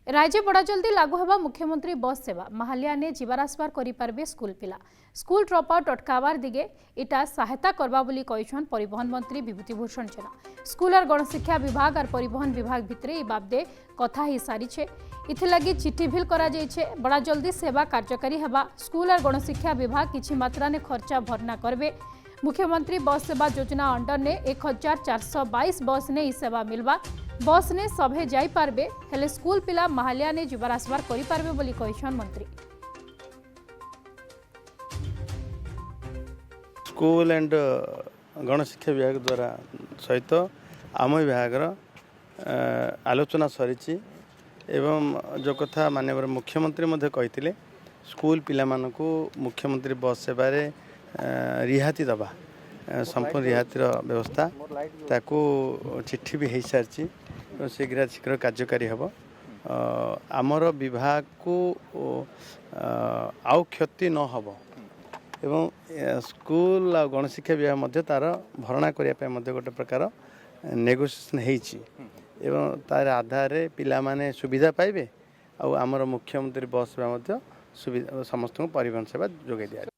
राज्य बड़ा जल्दी लागू होगा मुख्यमंत्री बस सेवा महालिया ने जीवार आसबार करें स्कूल पिला स्कूल ड्रप आउट अटकावार दिगे इटा सहायता करबा बोली कहिछन परिवहन मंत्री विभूति भूषण जेना स्कूल और गणशिक्षा विभाग और परिवहन विभाग भितर ए बाबदे कथा ही सारी छे इथिलागी चिट्ठी भिल करा जाइछे बड़ा जल्दी सेवा कार्यकारी हेबा स्कूल और गणशिक्षा विभाग किछि मात्रा ने खर्चा भरना करबे मुख्यमंत्री बस सेवा योजना अंडर ने 1422 बस ने सेवा मिलवा बस ने सभे जाई पारबे हेले स्कूल पिला महालिया ने जीवार आसबार करि पारबे बोली कहिछन मंत्री। स्कूल एंड गणशिक्षा विभाग द्वारा सहित आम विभाग आलोचना सरी एवं जो कथा माननीय मुख्यमंत्री मध्य कही स्कूल पिला मानकु मुख्यमंत्री बस सेवा रिहाती दबा संपूर्ण रिहातीर व्यवस्था ताकू चिट्ठी भी हो सारी शीघ्र शीघ्र कार्यकारी हम आमर विभाग को आउ क्षति न हब एवं स्कूल और गणशिक्षा विभाग मध्य तार भरणा करने गोटे प्रकार नेगोसिएशन होती एवं तार आधार पिला माने सुविधा पाइबे आमर मुख्यमंत्री बस सेवा सुविधा समस्त परिवहन सेवा जोगाई दिया।